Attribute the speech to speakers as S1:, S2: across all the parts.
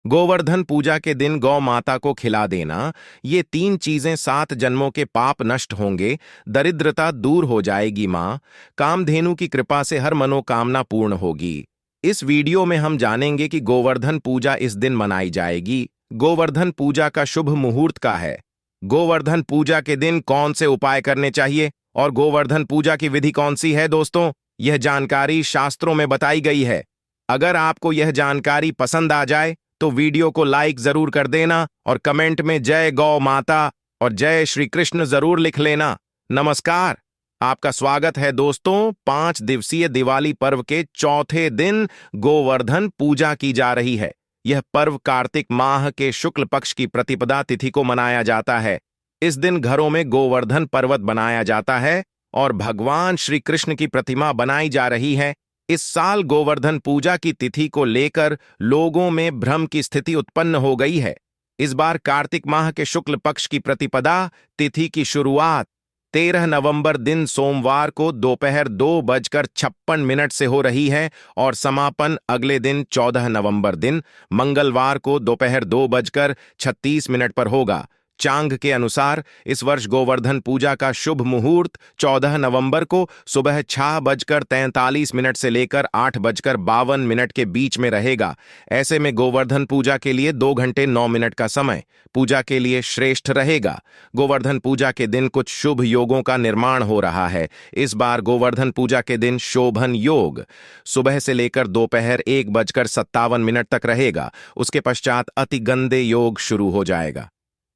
S1: गोवर्धन पूजा के दिन गौ माता को खिला देना। ये तीन चीजें 7 जन्मों के पाप नष्ट होंगे, दरिद्रता दूर हो जाएगी माँ, कामधेनु की कृपा से हर मनोकामना पूर्ण होगी। इस वीडियो में हम जानेंगे कि गोवर्धन पूजा इस दिन मनाई जाएगी। गोवर्धन पूजा का शुभ मुहूर्त का है। गोवर्धन पूजा के दिन कौन से उपाय करने चाहिए और गोवर्धन पूजा की विधि कौन सी है दोस्तों, यह जानकारी शास्त्रों में बताई गई है। अगर आपको यह जानकारी पसंद आ जाए तो वीडियो को लाइक जरूर कर देना और कमेंट में जय गौ माता और जय श्री कृष्ण जरूर लिख लेना। नमस्कार, आपका स्वागत है दोस्तों। 5 दिवसीय दिवाली पर्व के चौथे दिन गोवर्धन पूजा की जा रही है। यह पर्व कार्तिक माह के शुक्ल पक्ष की प्रतिपदा तिथि को मनाया जाता है। इस दिन घरों में गोवर्धन पर्वत बनाया जाता है और भगवान श्री कृष्ण की प्रतिमा बनाई जा रही है। इस साल गोवर्धन पूजा की तिथि को लेकर लोगों में भ्रम की स्थिति उत्पन्न हो गई है। इस बार कार्तिक माह के शुक्ल पक्ष की प्रतिपदा तिथि की शुरुआत 13 नवंबर दिन सोमवार को दोपहर 2:56 से हो रही है और समापन अगले दिन 14 नवंबर दिन मंगलवार को दोपहर 2:36 पर होगा। चांग के अनुसार इस वर्ष गोवर्धन पूजा का शुभ मुहूर्त 14 नवंबर को सुबह 6:43 से लेकर 8:52 के बीच में रहेगा। ऐसे में गोवर्धन पूजा के लिए 2 घंटे 9 मिनट का समय पूजा के लिए श्रेष्ठ रहेगा। गोवर्धन पूजा के दिन कुछ शुभ योगों का निर्माण हो रहा है। इस बार गोवर्धन पूजा के दिन शोभन योग सुबह से लेकर दोपहर 1:57 तक रहेगा। उसके पश्चात अति गंदे योग शुरू हो जाएगा।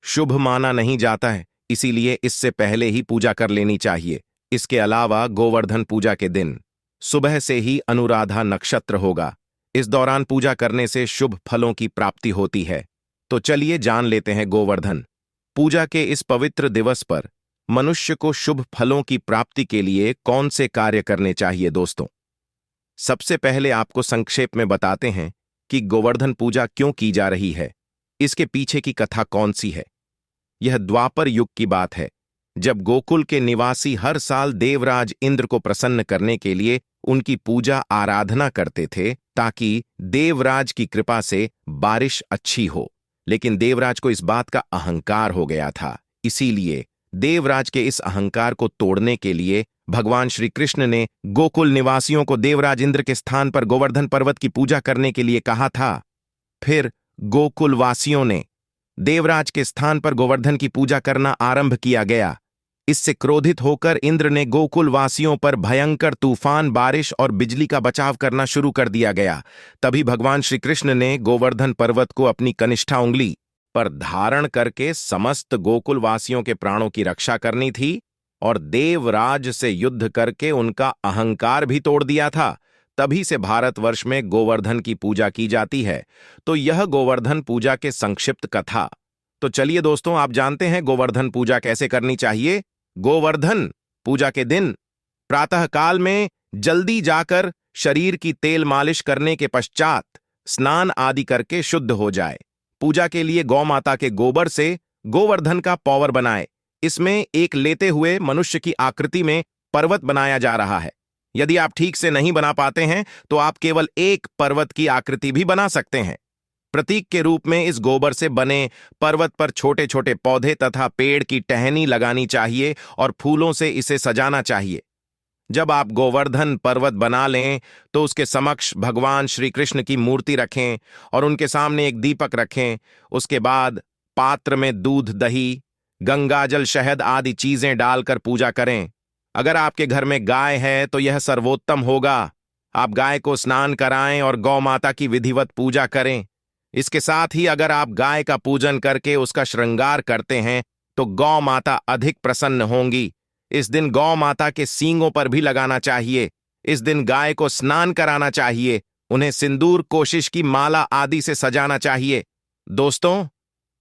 S1: शुभ माना नहीं जाता है, इसीलिए इससे पहले ही पूजा कर लेनी चाहिए। इसके अलावा गोवर्धन पूजा के दिन सुबह से ही अनुराधा नक्षत्र होगा। इस दौरान पूजा करने से शुभ फलों की प्राप्ति होती है। तो चलिए जान लेते हैं गोवर्धन पूजा के इस पवित्र दिवस पर मनुष्य को शुभ फलों की प्राप्ति के लिए कौन से कार्य करने चाहिए दोस्तों। सबसे पहले आपको संक्षेप में बताते हैं कि गोवर्धन पूजा क्यों की जा रही है, इसके पीछे की कथा कौन सी है। यह द्वापर युग की बात है, जब गोकुल के निवासी हर साल देवराज इंद्र को प्रसन्न करने के लिए उनकी पूजा आराधना करते थे ताकि देवराज की कृपा से बारिश अच्छी हो। लेकिन देवराज को इस बात का अहंकार हो गया था, इसीलिए देवराज के इस अहंकार को तोड़ने के लिए भगवान श्री कृष्ण ने गोकुल निवासियों को देवराज इंद्र के स्थान पर गोवर्धन पर्वत की पूजा करने के लिए कहा था। फिर गोकुल वासियों ने देवराज के स्थान पर गोवर्धन की पूजा करना आरंभ किया गया। इससे क्रोधित होकर इंद्र ने गोकुल वासियों पर भयंकर तूफान, बारिश और बिजली का बचाव करना शुरू कर दिया गया। तभी भगवान श्री कृष्ण ने गोवर्धन पर्वत को अपनी कनिष्ठा उंगली पर धारण करके समस्त गोकुल वासियों के प्राणों की रक्षा करनी थी और देवराज से युद्ध करके उनका अहंकार भी तोड़ दिया था। तभी से भारतवर्ष में गोवर्धन की पूजा की जाती है। तो यह गोवर्धन पूजा के संक्षिप्त कथा। तो चलिए दोस्तों, आप जानते हैं गोवर्धन पूजा कैसे करनी चाहिए। गोवर्धन पूजा के दिन प्रातः काल में जल्दी जाकर शरीर की तेल मालिश करने के पश्चात स्नान आदि करके शुद्ध हो जाए। पूजा के लिए गौ माता के गोबर से गोवर्धन का पॉवर बनाए। इसमें एक लेते हुए मनुष्य की आकृति में पर्वत बनाया जा रहा है। यदि आप ठीक से नहीं बना पाते हैं तो आप केवल एक पर्वत की आकृति भी बना सकते हैं। प्रतीक के रूप में इस गोबर से बने पर्वत पर छोटे छोटे पौधे तथा पेड़ की टहनी लगानी चाहिए और फूलों से इसे सजाना चाहिए। जब आप गोवर्धन पर्वत बना लें तो उसके समक्ष भगवान श्री कृष्ण की मूर्ति रखें और उनके सामने एक दीपक रखें। उसके बाद पात्र में दूध, दही, गंगाजल, शहद आदि चीजें डालकर पूजा करें। अगर आपके घर में गाय है तो यह सर्वोत्तम होगा। आप गाय को स्नान कराएं और गौ माता की विधिवत पूजा करें। इसके साथ ही अगर आप गाय का पूजन करके उसका श्रृंगार करते हैं तो गौ माता अधिक प्रसन्न होंगी। इस दिन गौ माता के सींगों पर भी लगाना चाहिए। इस दिन गाय को स्नान कराना चाहिए। उन्हें सिंदूर, कोशिश की माला आदि से सजाना चाहिए। दोस्तों,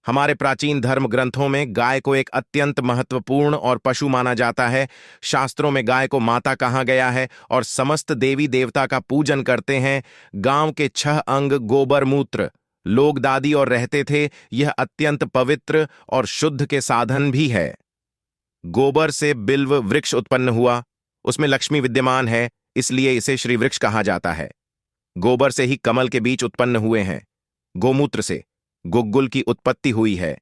S1: हमारे प्राचीन धर्म ग्रंथों में गाय को एक अत्यंत महत्वपूर्ण और पशु माना जाता है। शास्त्रों में गाय को माता कहा गया है और समस्त देवी देवता का पूजन करते हैं। गांव के 6 अंग गोबर, मूत्र लोग दादी और रहते थे। यह अत्यंत पवित्र और शुद्ध के साधन भी है। गोबर से बिल्व वृक्ष उत्पन्न हुआ, उसमें लक्ष्मी विद्यमान है, इसलिए इसे श्री वृक्ष कहा जाता है। गोबर से ही कमल के बीज उत्पन्न हुए हैं। गोमूत्र से गुग्गुल की उत्पत्ति हुई है,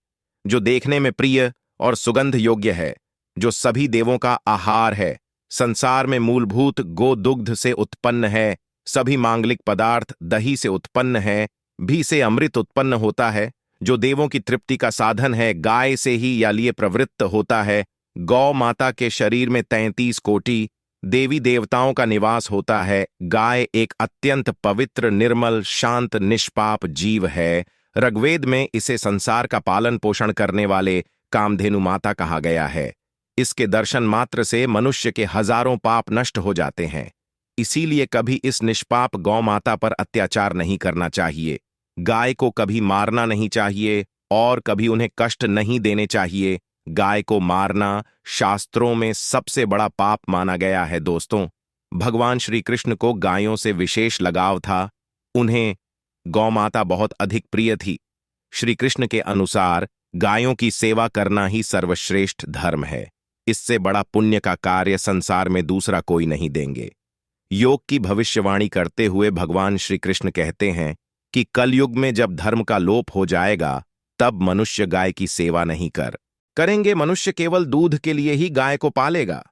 S1: जो देखने में प्रिय और सुगंध योग्य है, जो सभी देवों का आहार है। संसार में मूलभूत गोदुग्ध से उत्पन्न है। सभी मांगलिक पदार्थ दही से उत्पन्न है। भी से अमृत उत्पन्न होता है, जो देवों की तृप्ति का साधन है। गाय से ही या लिए प्रवृत्त होता है। गौ माता के शरीर में 33 कोटि देवी देवताओं का निवास होता है। गाय एक अत्यंत पवित्र, निर्मल, शांत, निष्पाप जीव है। ऋग्वेद में इसे संसार का पालन पोषण करने वाले कामधेनु माता कहा गया है। इसके दर्शन मात्र से मनुष्य के हजारों पाप नष्ट हो जाते हैं। इसीलिए कभी इस निष्पाप गौ माता पर अत्याचार नहीं करना चाहिए। गाय को कभी मारना नहीं चाहिए और कभी उन्हें कष्ट नहीं देने चाहिए। गाय को मारना शास्त्रों में सबसे बड़ा पाप माना गया है। दोस्तों, भगवान श्री कृष्ण को गायों से विशेष लगाव था। उन्हें गौमाता बहुत अधिक प्रिय थी। श्री कृष्ण के अनुसार गायों की सेवा करना ही सर्वश्रेष्ठ धर्म है। इससे बड़ा पुण्य का कार्य संसार में दूसरा कोई नहीं देंगे। योग की भविष्यवाणी करते हुए भगवान श्री कृष्ण कहते हैं कि कलयुग में जब धर्म का लोप हो जाएगा, तब मनुष्य गाय की सेवा नहीं करेंगे। मनुष्य केवल दूध के लिए ही गाय को पालेगा।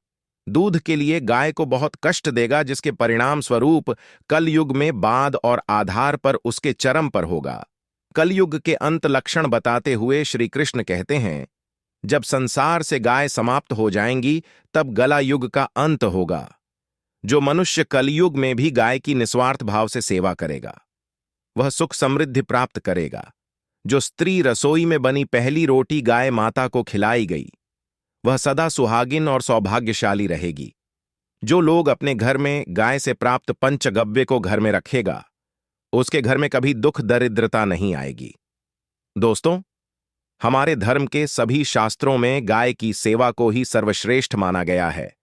S1: दूध के लिए गाय को बहुत कष्ट देगा, जिसके परिणाम स्वरूप कलयुग में बाद और आधार पर उसके चरम पर होगा। कलयुग के अंत लक्षण बताते हुए श्री कृष्ण कहते हैं, जब संसार से गाय समाप्त हो जाएंगी, तब गला युग का अंत होगा। जो मनुष्य कलयुग में भी गाय की निस्वार्थ भाव से सेवा करेगा, वह सुख समृद्धि प्राप्त करेगा। जो स्त्री रसोई में बनी पहली रोटी गाय माता को खिलाई गई, वह सदा सुहागिन और सौभाग्यशाली रहेगी। जो लोग अपने घर में गाय से प्राप्त पंचगव्य को घर में रखेगा, उसके घर में कभी दुख दरिद्रता नहीं आएगी। दोस्तों, हमारे धर्म के सभी शास्त्रों में गाय की सेवा को ही सर्वश्रेष्ठ माना गया है।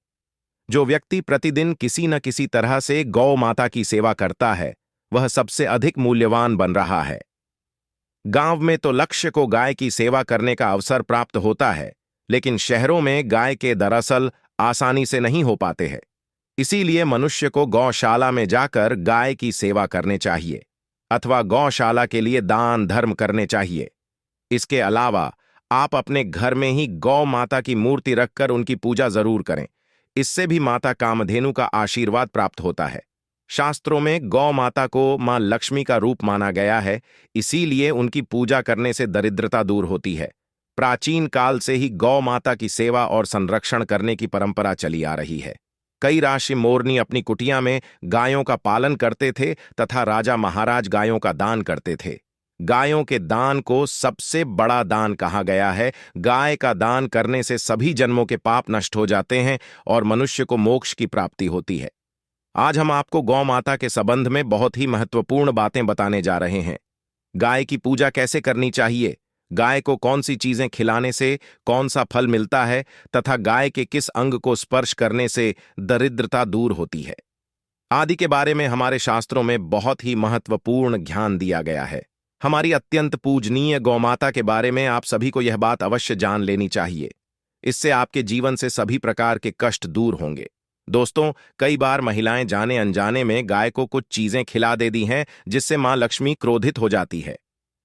S1: जो व्यक्ति प्रतिदिन किसी न किसी तरह से गौ माता की सेवा करता है, वह सबसे अधिक मूल्यवान बन रहा है। गांव में तो लक्ष्य को गाय की सेवा करने का अवसर प्राप्त होता है, लेकिन शहरों में गाय के दरअसल आसानी से नहीं हो पाते हैं। इसीलिए मनुष्य को गौशाला में जाकर गाय की सेवा करने चाहिए अथवा गौशाला के लिए दान धर्म करने चाहिए। इसके अलावा आप अपने घर में ही गौ माता की मूर्ति रखकर उनकी पूजा जरूर करें। इससे भी माता कामधेनु का आशीर्वाद प्राप्त होता है। शास्त्रों में गौ माता को मां लक्ष्मी का रूप माना गया है, इसीलिए उनकी पूजा करने से दरिद्रता दूर होती है। प्राचीन काल से ही गौ माता की सेवा और संरक्षण करने की परंपरा चली आ रही है। कई ऋषि मोरनी अपनी कुटिया में गायों का पालन करते थे तथा राजा महाराज गायों का दान करते थे। गायों के दान को सबसे बड़ा दान कहा गया है। गाय का दान करने से सभी जन्मों के पाप नष्ट हो जाते हैं और मनुष्य को मोक्ष की प्राप्ति होती है। आज हम आपको गौ माता के संबंध में बहुत ही महत्वपूर्ण बातें बताने जा रहे हैं। गाय की पूजा कैसे करनी चाहिए, गाय को कौन सी चीजें खिलाने से कौन सा फल मिलता है तथा गाय के किस अंग को स्पर्श करने से दरिद्रता दूर होती है आदि के बारे में हमारे शास्त्रों में बहुत ही महत्वपूर्ण ज्ञान दिया गया है। हमारी अत्यंत पूजनीय गौमाता के बारे में आप सभी को यह बात अवश्य जान लेनी चाहिए। इससे आपके जीवन से सभी प्रकार के कष्ट दूर होंगे। दोस्तों, कई बार महिलाएं जाने अनजाने में गाय को कुछ चीजें खिला देती हैं, जिससे मां लक्ष्मी क्रोधित हो जाती है।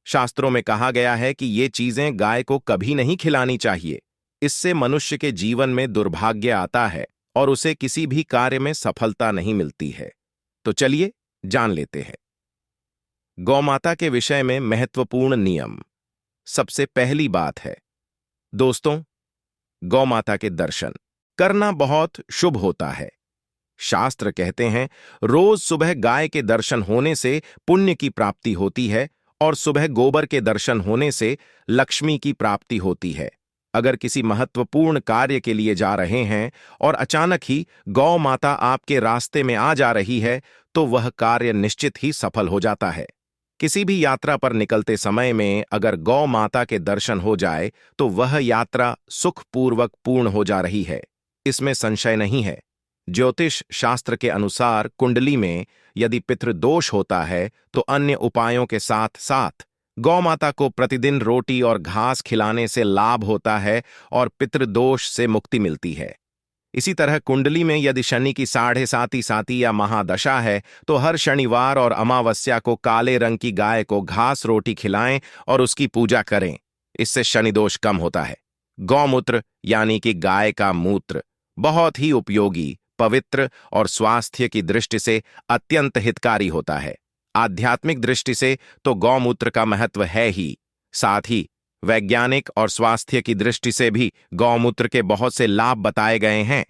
S1: शास्त्रों में कहा गया है कि ये चीजें गाय को कभी नहीं खिलानी चाहिए। इससे मनुष्य के जीवन में दुर्भाग्य आता है और उसे किसी भी कार्य में सफलता नहीं मिलती है। तो चलिए जान लेते हैं गौमाता के विषय में महत्वपूर्ण नियम। सबसे पहली बात है, दोस्तों, गौमाता के दर्शन करना बहुत शुभ होता है। शास्त्र कहते हैं, रोज सुबह गाय के दर्शन होने से पुण्य की प्राप्ति होती है और सुबह गोबर के दर्शन होने से लक्ष्मी की प्राप्ति होती है। अगर किसी महत्वपूर्ण कार्य के लिए जा रहे हैं और अचानक ही गौ माता आपके रास्ते में आ जा रही है, तो वह कार्य निश्चित ही सफल हो जाता है। किसी भी यात्रा पर निकलते समय में अगर गौ माता के दर्शन हो जाए, तो वह यात्रा सुखपूर्वक पूर्ण हो जा रही है, इसमें संशय नहीं है। ज्योतिष शास्त्र के अनुसार कुंडली में यदि पितृदोष होता है, तो अन्य उपायों के साथ साथ गौ माता को प्रतिदिन रोटी और घास खिलाने से लाभ होता है और पितृदोष से मुक्ति मिलती है। इसी तरह कुंडली में यदि शनि की 7.5 या महादशा है तो हर शनिवार और अमावस्या को काले रंग की गाय को घास रोटी खिलाएं और उसकी पूजा करें। इससे शनि दोष कम होता है। गौमूत्र यानी कि गाय का मूत्र बहुत ही उपयोगी, पवित्र और स्वास्थ्य की दृष्टि से अत्यंत हितकारी होता है। आध्यात्मिक दृष्टि से तो गौमूत्र का महत्व है ही, साथ ही वैज्ञानिक और स्वास्थ्य की दृष्टि से भी गौमूत्र के बहुत से लाभ बताए गए हैं।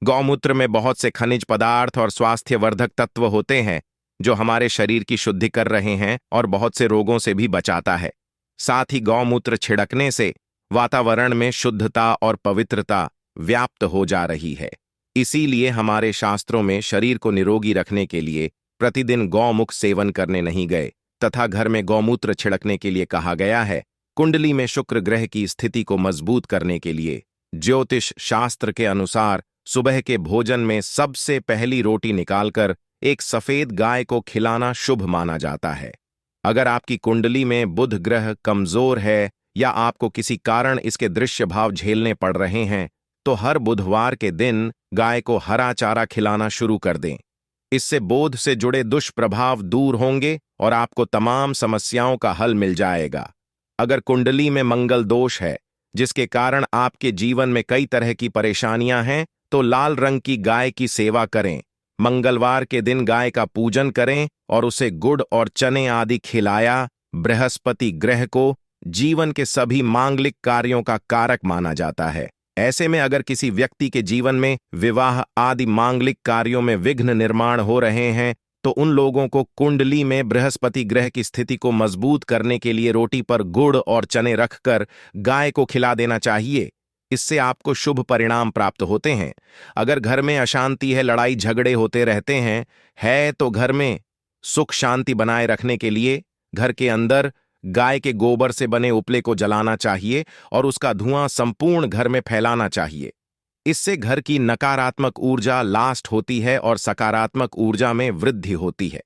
S1: गौमूत्र में बहुत से खनिज पदार्थ और स्वास्थ्यवर्धक तत्व होते हैं जो हमारे शरीर की शुद्धि कर रहे हैं और बहुत से रोगों से भी बचाता है। साथ ही गौमूत्र छिड़कने से वातावरण में शुद्धता और पवित्रता व्याप्त हो जा रही है। इसीलिए हमारे शास्त्रों में शरीर को निरोगी रखने के लिए प्रतिदिन गौमुख सेवन करने नहीं गए तथा घर में गौमूत्र छिड़कने के लिए कहा गया है। कुंडली में शुक्र ग्रह की स्थिति को मजबूत करने के लिए ज्योतिष शास्त्र के अनुसार सुबह के भोजन में सबसे पहली रोटी निकालकर एक सफेद गाय को खिलाना शुभ माना जाता है। अगर आपकी कुंडली में बुध ग्रह कमजोर है या आपको किसी कारण इसके दृश्य भाव झेलने पड़ रहे हैं तो हर बुधवार के दिन गाय को हरा चारा खिलाना शुरू कर दें। इससे बोध से जुड़े दुष्प्रभाव दूर होंगे और आपको तमाम समस्याओं का हल मिल जाएगा। अगर कुंडली में मंगल दोष है जिसके कारण आपके जीवन में कई तरह की परेशानियां हैं तो लाल रंग की गाय की सेवा करें। मंगलवार के दिन गाय का पूजन करें और उसे गुड़ और चने आदि खिलाया। बृहस्पति ग्रह को जीवन के सभी मांगलिक कार्यों का कारक माना जाता है। ऐसे में अगर किसी व्यक्ति के जीवन में विवाह आदि मांगलिक कार्यों में विघ्न निर्माण हो रहे हैं तो उन लोगों को कुंडली में बृहस्पति ग्रह की स्थिति को मजबूत करने के लिए रोटी पर गुड़ और चने रखकर गाय को खिला देना चाहिए। इससे आपको शुभ परिणाम प्राप्त होते हैं। अगर घर में अशांति है, लड़ाई झगड़े होते रहते हैं तो घर में सुख शांति बनाए रखने के लिए घर के अंदर गाय के गोबर से बने उपले को जलाना चाहिए और उसका धुआं संपूर्ण घर में फैलाना चाहिए। इससे घर की नकारात्मक ऊर्जा लास्ट होती है और सकारात्मक ऊर्जा में वृद्धि होती है।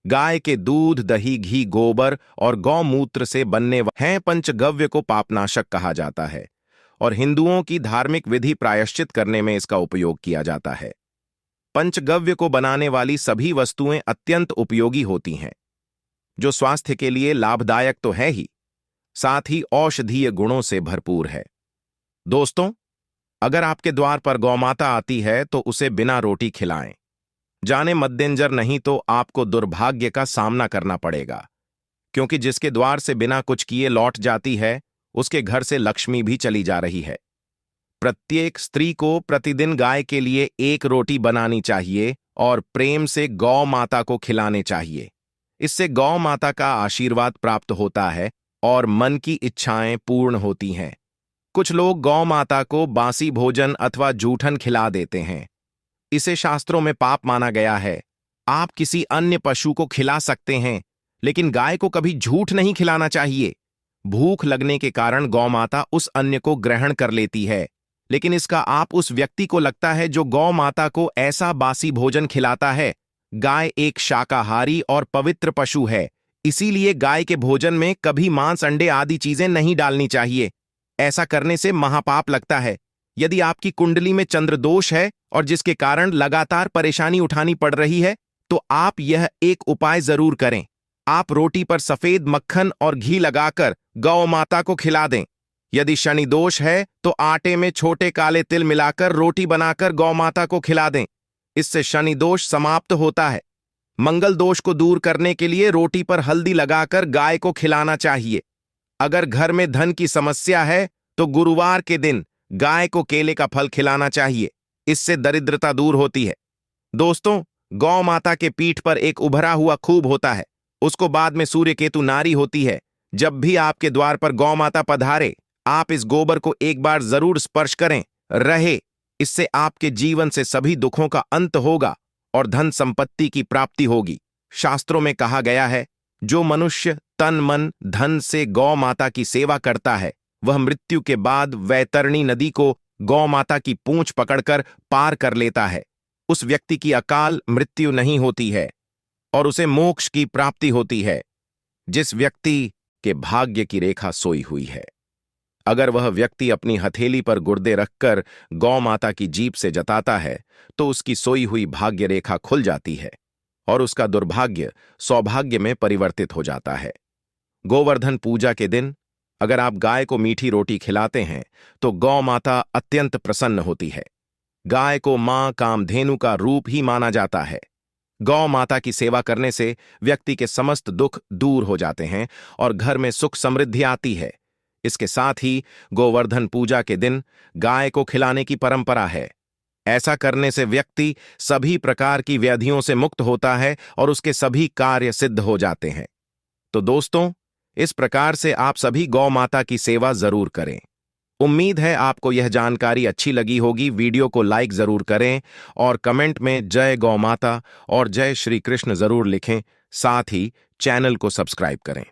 S1: गाय के दूध, दही, घी, गोबर और गौमूत्र से बनने हैं पंचगव्य को पापनाशक कहा जाता है और हिंदुओं की धार्मिक विधि प्रायश्चित करने में इसका उपयोग किया जाता है। पंचगव्य को बनाने वाली सभी वस्तुएं अत्यंत उपयोगी होती हैं जो स्वास्थ्य के लिए लाभदायक तो है ही, साथ ही औषधीय गुणों से भरपूर है। दोस्तों, अगर आपके द्वार पर गौमाता आती है तो उसे बिना रोटी खिलाएं। जाने मद्देंजर नहीं तो आपको दुर्भाग्य का सामना करना पड़ेगा, क्योंकि जिसके द्वार से बिना कुछ किए लौट जाती है उसके घर से लक्ष्मी भी चली जा रही है। प्रत्येक स्त्री को प्रतिदिन गाय के लिए एक रोटी बनानी चाहिए और प्रेम से गौ माता को खिलाने चाहिए। इससे गौ माता का आशीर्वाद प्राप्त होता है और मन की इच्छाएं पूर्ण होती हैं। कुछ लोग गौ माता को बासी भोजन अथवा जूठन खिला देते हैं। इसे शास्त्रों में पाप माना गया है। आप किसी अन्य पशु को खिला सकते हैं, लेकिन गाय को कभी झूठ नहीं खिलाना चाहिए। भूख लगने के कारण गौ माता उस अन्न को ग्रहण कर लेती है, लेकिन इसका आप उस व्यक्ति को लगता है जो गौ माता को ऐसा बासी भोजन खिलाता है। गाय एक शाकाहारी और पवित्र पशु है, इसीलिए गाय के भोजन में कभी मांस, अंडे आदि चीजें नहीं डालनी चाहिए। ऐसा करने से महापाप लगता है। यदि आपकी कुंडली में चंद्र दोष है और जिसके कारण लगातार परेशानी उठानी पड़ रही है तो आप यह एक उपाय जरूर करें। आप रोटी पर सफेद मक्खन और घी लगाकर गौ माता को खिला दें। यदि शनि दोष है तो आटे में छोटे काले तिल मिलाकर रोटी बनाकर गौ माता को खिला दें। इससे शनि दोष समाप्त होता है। मंगल दोष को दूर करने के लिए रोटी पर हल्दी लगाकर गाय को खिलाना चाहिए। अगर घर में धन की समस्या है तो गुरुवार के दिन गाय को केले का फल खिलाना चाहिए। इससे दरिद्रता दूर होती है। दोस्तों, गौ माता के पीठ पर एक उभरा हुआ खूब होता है, उसको बाद में सूर्य केतु नारी होती है। जब भी आपके द्वार पर गौ माता पधारे, आप इस गोबर को एक बार जरूर स्पर्श करें रहे। इससे आपके जीवन से सभी दुखों का अंत होगा और धन संपत्ति की प्राप्ति होगी। शास्त्रों में कहा गया है, जो मनुष्य तन मन धन से गौ माता की सेवा करता है वह मृत्यु के बाद वैतरणी नदी को गौ माता की पूंछ पकड़कर पार कर लेता है। उस व्यक्ति की अकाल मृत्यु नहीं होती है और उसे मोक्ष की प्राप्ति होती है, जिस व्यक्ति के भाग्य की रेखा सोई हुई है। अगर वह व्यक्ति अपनी हथेली पर गुर्दे रखकर गौ माता की जीभ से जताता है तो उसकी सोई हुई भाग्य रेखा खुल जाती है और उसका दुर्भाग्य सौभाग्य में परिवर्तित हो जाता है। गोवर्धन पूजा के दिन अगर आप गाय को मीठी रोटी खिलाते हैं तो गौ माता अत्यंत प्रसन्न होती है। गाय को मां कामधेनु का रूप ही माना जाता है। गौ माता की सेवा करने से व्यक्ति के समस्त दुख दूर हो जाते हैं और घर में सुख समृद्धि आती है। इसके साथ ही गोवर्धन पूजा के दिन गाय को खिलाने की परंपरा है। ऐसा करने से व्यक्ति सभी प्रकार की व्याधियों से मुक्त होता है और उसके सभी कार्य सिद्ध हो जाते हैं। तो दोस्तों, इस प्रकार से आप सभी गौ माता की सेवा जरूर करें। उम्मीद है आपको यह जानकारी अच्छी लगी होगी। वीडियो को लाइक जरूर करें और कमेंट में जय गौ माता और जय श्री कृष्ण जरूर लिखें। साथ ही चैनल को सब्सक्राइब करें।